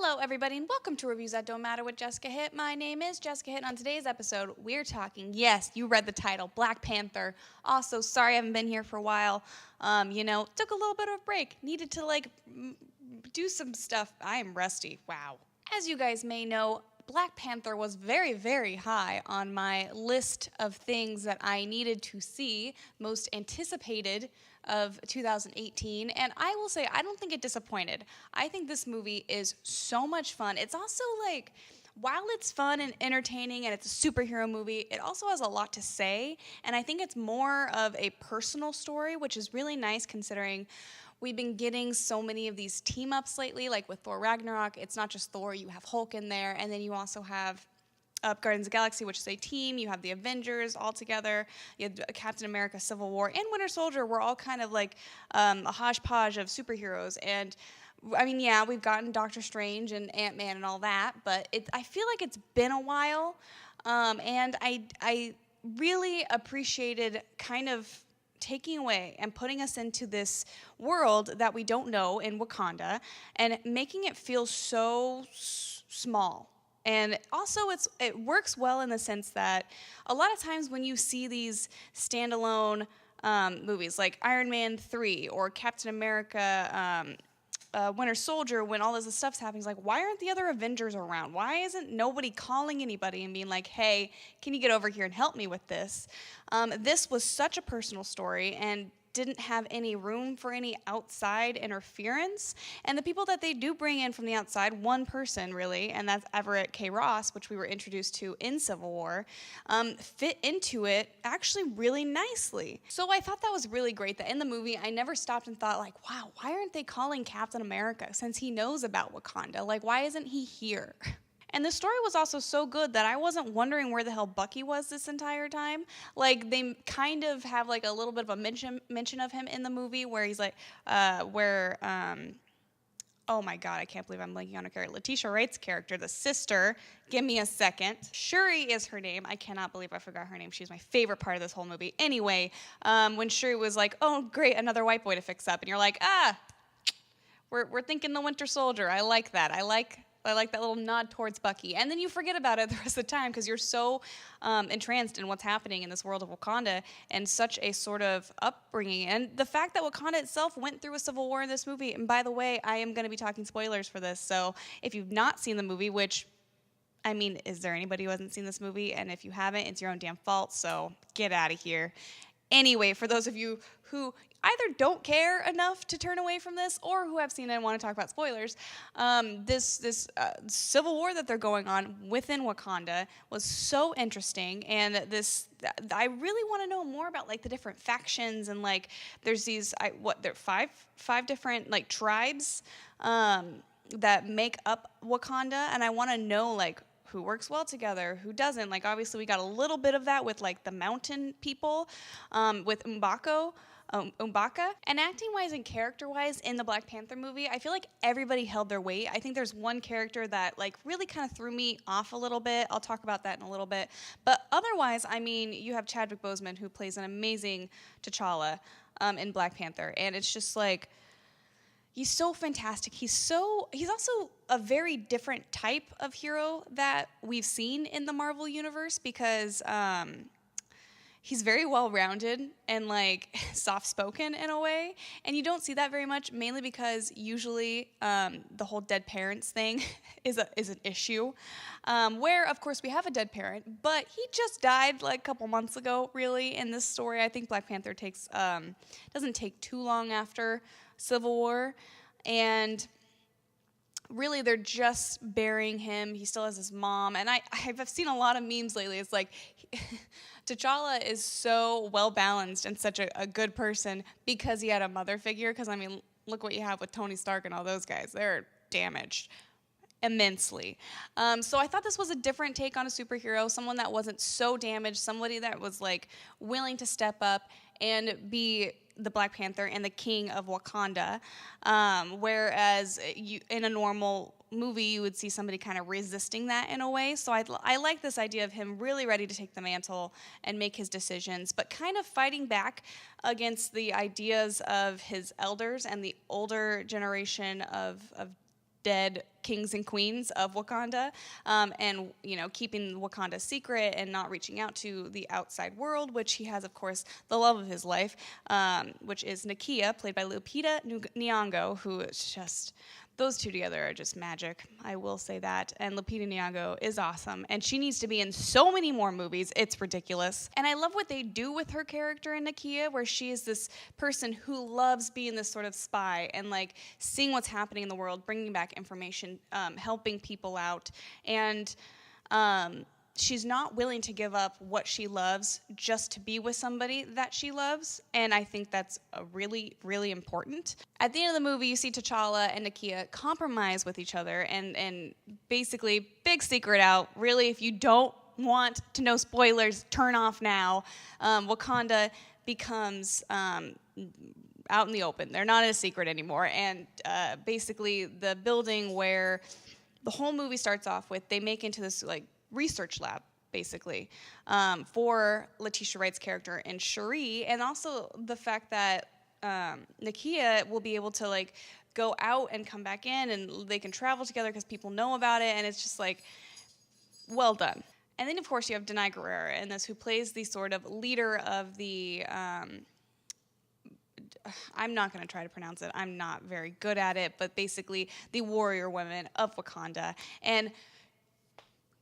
Hello, everybody, and welcome to Reviews That Don't Matter with Jessica Hitt. My name is Jessica Hitt, and on today's episode, we're talking, yes, you read the title, Black Panther. Also, sorry I haven't been here for a while. Took a little bit of a break. Needed to, do some stuff. I am rusty. Wow. As you guys may know, Black Panther was very, very high on my list of things that I needed to see, most anticipated of 2018, and I will say I don't think it disappointed. I think this movie is so much fun. It's also while it's fun and entertaining and it's a superhero movie, it also has a lot to say, and I think it's more of a personal story, which is really nice considering we've been getting so many of these team-ups lately, like with Thor Ragnarok. It's not just Thor, you have Hulk in there, and then you also have Guardians of the Galaxy, which is a team. You have the Avengers all together. You have Captain America, Civil War, and Winter Soldier. We're all kind of like a hodgepodge of superheroes. And I mean, yeah, we've gotten Doctor Strange and Ant-Man and all that, but I feel like it's been a while. And I really appreciated kind of taking away and putting us into this world that we don't know in Wakanda and making it feel so small. And also, it works well in the sense that a lot of times when you see these standalone movies like Iron Man 3 or Captain America, Winter Soldier, when all this stuff's happening, it's like, why aren't the other Avengers around? Why isn't nobody calling anybody and being like, hey, can you get over here and help me with this? This was such a personal story and didn't have any room for any outside interference. And the people that they do bring in from the outside, one person really, and that's Everett K. Ross, which we were introduced to in Civil War, fit into it actually really nicely. So I thought that was really great that in the movie, I never stopped and thought like, wow, why aren't they calling Captain America since he knows about Wakanda? Like, why isn't he here? And the story was also so good that I wasn't wondering where the hell Bucky was this entire time. Like, they kind of have like a little bit of a mention of him in the movie where he's like, oh my God, I can't believe I'm blanking on her character. Letitia Wright's character, the sister, give me a second. Shuri is her name. I cannot believe I forgot her name. She's my favorite part of this whole movie. Anyway, when Shuri was like, oh great, another white boy to fix up. And you're like, we're thinking the Winter Soldier. I like that. I like that little nod towards Bucky. And then you forget about it the rest of the time because you're so entranced in what's happening in this world of Wakanda and such a sort of upbringing. And the fact that Wakanda itself went through a civil war in this movie, and by the way, I am going to be talking spoilers for this, so if you've not seen the movie, which, I mean, is there anybody who hasn't seen this movie? And if you haven't, it's your own damn fault, so get out of here. Anyway, for those of you who either don't care enough to turn away from this or who have seen it and want to talk about spoilers, this civil war that they're going on within Wakanda was so interesting, and I really want to know more about like the different factions and like there's these five different like tribes that make up Wakanda, and I want to know like who works well together, who doesn't. Like, obviously, we got a little bit of that with, like, the mountain people, with M'Baka. And acting-wise and character-wise in the Black Panther movie, I feel like everybody held their weight. I think there's one character that, like, really kind of threw me off a little bit. I'll talk about that in a little bit. But otherwise, I mean, you have Chadwick Boseman, who plays an amazing T'Challa in Black Panther. And it's just, like, he's so fantastic. He's also a very different type of hero that we've seen in the Marvel universe because he's very well-rounded and like soft-spoken in a way, and you don't see that very much, mainly because usually the whole dead parents thing is an issue. Where of course we have a dead parent, but he just died like a couple months ago. Really, in this story, I think Black Panther doesn't take too long after Civil War, and really they're just burying him. He still has his mom, and I've seen a lot of memes lately. It's like T'Challa is so well balanced and such a good person because he had a mother figure. Because I mean, look what you have with Tony Stark and all those guys. They're damaged immensely. So I thought this was a different take on a superhero, someone that wasn't so damaged, somebody that was like willing to step up and be the Black Panther and the king of Wakanda, whereas in a normal movie you would see somebody kind of resisting that in a way. So I like this idea of him really ready to take the mantle and make his decisions, but kind of fighting back against the ideas of his elders and the older generation of dead kings and queens of Wakanda, and keeping Wakanda secret and not reaching out to the outside world, which he has, of course, the love of his life, which is Nakia, played by Lupita Nyong'o, who is just, those two together are just magic. I will say that. And Lupita Nyong'o is awesome, and she needs to be in so many more movies. It's ridiculous. And I love what they do with her character in Nakia, where she is this person who loves being this sort of spy and like seeing what's happening in the world, bringing back information, helping people out, and she's not willing to give up what she loves just to be with somebody that she loves, and I think that's really, really important. At the end of the movie, you see T'Challa and Nakia compromise with each other, and basically, big secret out, really, if you don't want to know spoilers, turn off now. Wakanda becomes out in the open. They're not a secret anymore, and basically, the building where the whole movie starts off with, they make into this, like, research lab, basically, for Letitia Wright's character and Shuri, and also the fact that Nakia will be able to like go out and come back in, and they can travel together because people know about it, and it's just like, well done. And then, of course, you have Denai Guerrera in this, who plays the sort of leader of the I'm not going to try to pronounce it. I'm not very good at it, but basically the warrior women of Wakanda. And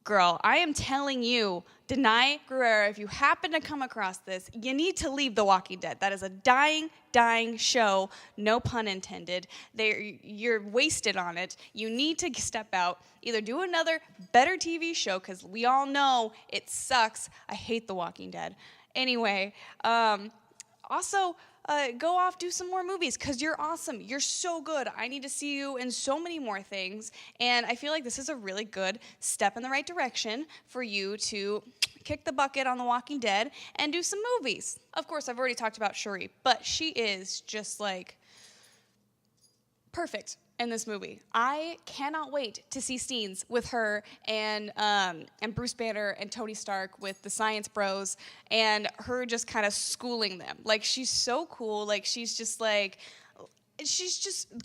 girl, I am telling you, Denai Guerrera, if you happen to come across this, you need to leave The Walking Dead. That is a dying show, no pun intended. You're wasted on it. You need to step out, either do another better TV show, because we all know it sucks. I hate The Walking Dead. Anyway, also, go off, do some more movies, because you're awesome. You're so good. I need to see you in so many more things. And I feel like this is a really good step in the right direction for you to kick the bucket on The Walking Dead and do some movies. Of course, I've already talked about Shuri, but she is just like perfect in this movie. I cannot wait to see scenes with her and Bruce Banner and Tony Stark with the Science Bros, and her just kind of schooling them. Like, she's so cool. Like, she's just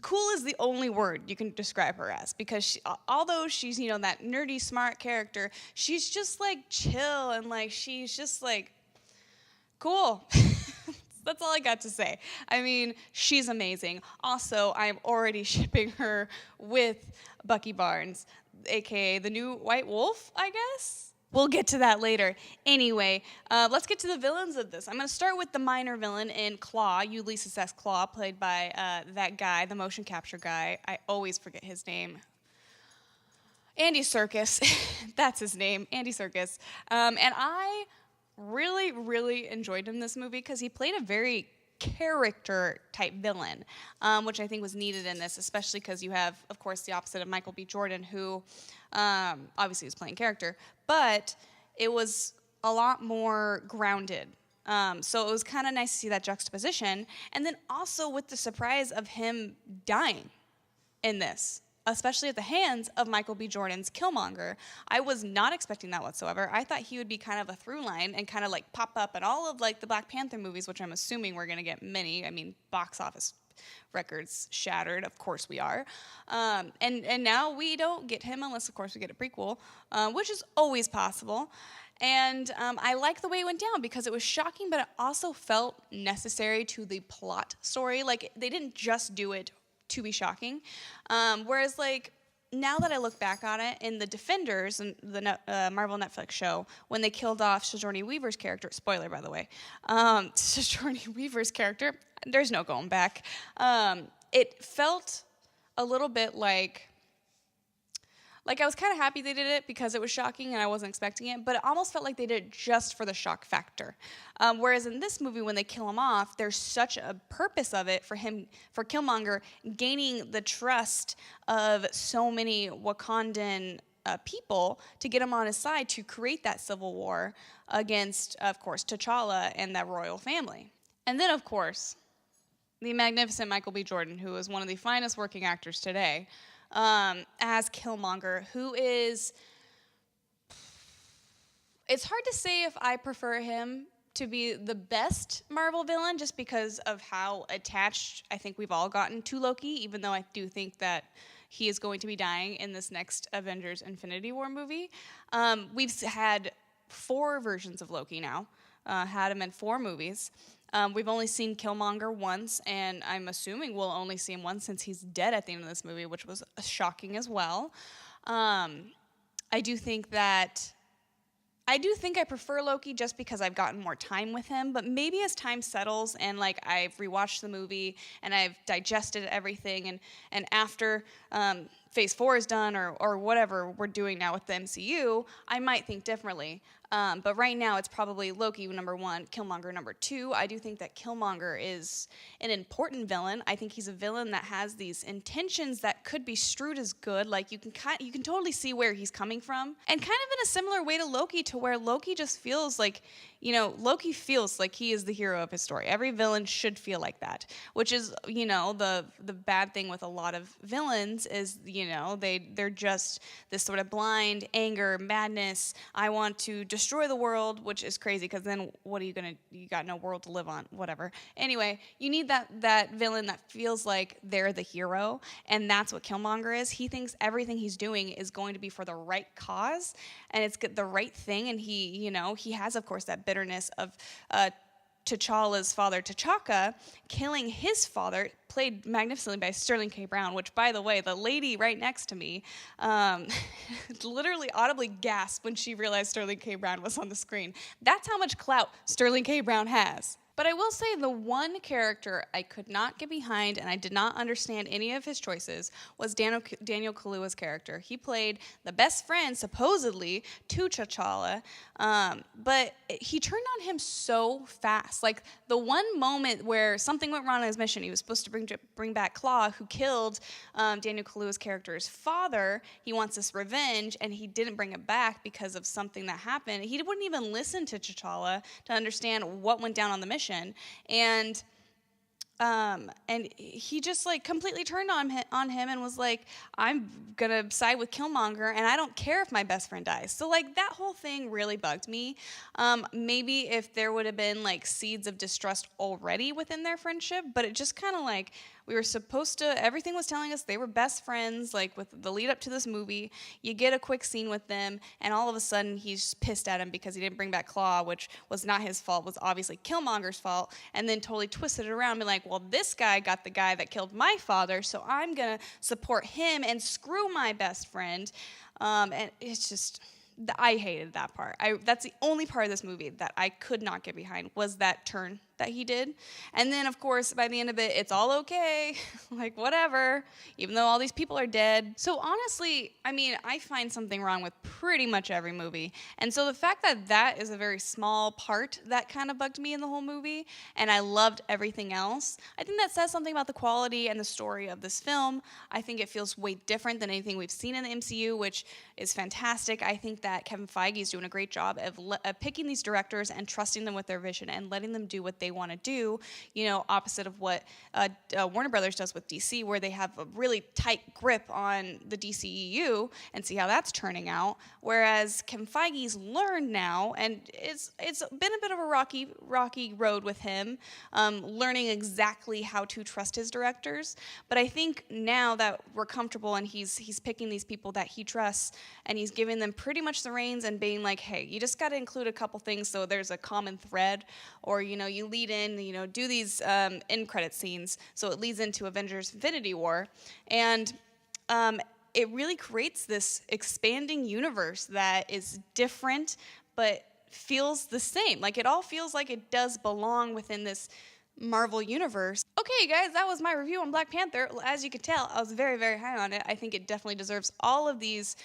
cool is the only word you can describe her as, because although she's, that nerdy smart character, she's just like chill, and like she's just like cool. That's all I got to say. I mean, she's amazing. Also, I'm already shipping her with Bucky Barnes, aka the new White Wolf, I guess? We'll get to that later. Anyway, let's get to the villains of this. I'm going to start with the minor villain in Claw, Ulysses S. Claw, played by that guy, the motion capture guy. I always forget his name. Andy Serkis. That's his name, Andy Serkis. And I really, really enjoyed him in this movie because he played a very character-type villain, which I think was needed in this, especially because you have, of course, the opposite of Michael B. Jordan, who obviously was playing character, but it was a lot more grounded. So it was kind of nice to see that juxtaposition, and then also with the surprise of him dying in this, especially at the hands of Michael B. Jordan's Killmonger. I was not expecting that whatsoever. I thought he would be kind of a through line and kind of like pop up in all of like the Black Panther movies, which I'm assuming we're going to get many. I mean, box office records shattered. Of course we are. And now we don't get him unless, of course, we get a prequel, which is always possible. And I like the way it went down because it was shocking, but it also felt necessary to the plot story. Like, they didn't just do it to be shocking. Whereas, like, now that I look back on it, in The Defenders, and the Marvel Netflix show, when they killed off Sigourney Weaver's character, spoiler, by the way, Sigourney Weaver's character, there's no going back. It felt a little bit like I was kind of happy they did it because it was shocking and I wasn't expecting it, but it almost felt like they did it just for the shock factor. Whereas in this movie, when they kill him off, there's such a purpose of it for Killmonger gaining the trust of so many Wakandan people to get him on his side to create that civil war against, of course, T'Challa and that royal family. And then, of course, the magnificent Michael B. Jordan, who is one of the finest working actors today, as Killmonger, who is, it's hard to say if I prefer him to be the best Marvel villain just because of how attached I think we've all gotten to Loki, even though I do think that he is going to be dying in this next Avengers Infinity War movie. We've had 4 versions of Loki now, had him in 4 movies. We've only seen Killmonger once, and I'm assuming we'll only see him once since he's dead at the end of this movie, which was shocking as well. I do think I prefer Loki just because I've gotten more time with him, but maybe as time settles and like I've rewatched the movie and I've digested everything and after Phase 4 is done or whatever we're doing now with the MCU, I might think differently. But right now it's probably Loki number 1, Killmonger number 2. I do think that Killmonger is an important villain. I think he's a villain that has these intentions that could be strewed as good. Like you can totally see where he's coming from, and kind of in a similar way to Loki, to where Loki just feels like, Loki feels like he is the hero of his story. Every villain should feel like that, which is, the bad thing with a lot of villains is, they're just this sort of blind anger, madness. I want to destroy the world, which is crazy because then what are you gonna? You got no world to live on. Whatever. Anyway, you need that villain that feels like they're the hero, and that's what Killmonger is. He thinks everything he's doing is going to be for the right cause, and it's the right thing. And he has, of course, that bitterness of T'Challa's father, T'Chaka, killing his father, played magnificently by Sterling K. Brown, which, by the way, the lady right next to me literally audibly gasped when she realized Sterling K. Brown was on the screen. That's how much clout Sterling K. Brown has. But I will say the one character I could not get behind and I did not understand any of his choices was Daniel Kaluuya's character. He played the best friend, supposedly, to T'Challa, but he turned on him so fast. Like, the one moment where something went wrong on his mission, he was supposed to bring back Claw, who killed Daniel Kaluuya's character's father. He wants this revenge, and he didn't bring it back because of something that happened. He wouldn't even listen to T'Challa to understand what went down on the mission. And he just like completely turned on him and was like, I'm gonna side with Killmonger and I don't care if my best friend dies. So like that whole thing really bugged me. Maybe if there would have been like seeds of distrust already within their friendship, but it just kind of like, we were supposed to, everything was telling us they were best friends, like with the lead up to this movie. You get a quick scene with them, and all of a sudden he's pissed at him because he didn't bring back Claw, which was not his fault, was obviously Killmonger's fault, and then totally twisted it around and be like, well, this guy got the guy that killed my father, so I'm going to support him and screw my best friend. And it's just, I hated that part. That's the only part of this movie that I could not get behind, was that turn that he did. And then, of course, by the end of it, it's all okay. Like, whatever, even though all these people are dead. So honestly, I mean, I find something wrong with pretty much every movie. And so the fact that that is a very small part that kind of bugged me in the whole movie, and I loved everything else, I think that says something about the quality and the story of this film. I think it feels way different than anything we've seen in the MCU, which is fantastic. I think that Kevin Feige is doing a great job of picking these directors and trusting them with their vision and letting them do what they want to do, opposite of what Warner Brothers does with DC, where they have a really tight grip on the DCEU and see how that's turning out. Whereas Kevin Feige's learned now, and it's been a bit of a rocky road with him, learning exactly how to trust his directors. But I think now that we're comfortable and he's picking these people that he trusts, and he's giving them pretty much the reins and being like, hey, you just got to include a couple things so there's a common thread, or you lead in, do these end credit scenes so it leads into Avengers Infinity War, and it really creates this expanding universe that is different but feels the same. Like, it all feels like it does belong within this Marvel universe. Okay, guys, that was my review on Black Panther. As you can tell, I was very, very high on it. I think it definitely deserves all of these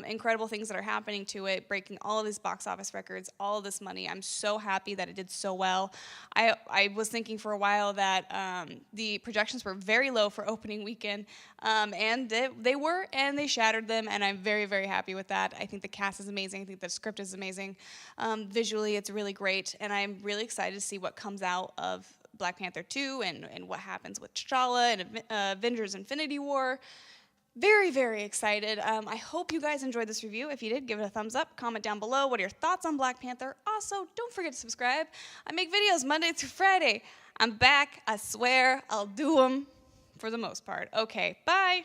incredible things that are happening to it, breaking all of these box office records, all of this money. I'm so happy that it did so well. I was thinking for a while that the projections were very low for opening weekend, and they were, and they shattered them, and I'm very, very happy with that. I think the cast is amazing. I think the script is amazing. Visually, it's really great, and I'm really excited to see what comes out of Black Panther 2 and what happens with T'Challa and Avengers Infinity War. Very, very excited. I hope you guys enjoyed this review. If you did, give it a thumbs up. Comment down below. What are your thoughts on Black Panther? Also, don't forget to subscribe. I make videos Monday through Friday. I'm back. I swear I'll do them for the most part. Okay, bye.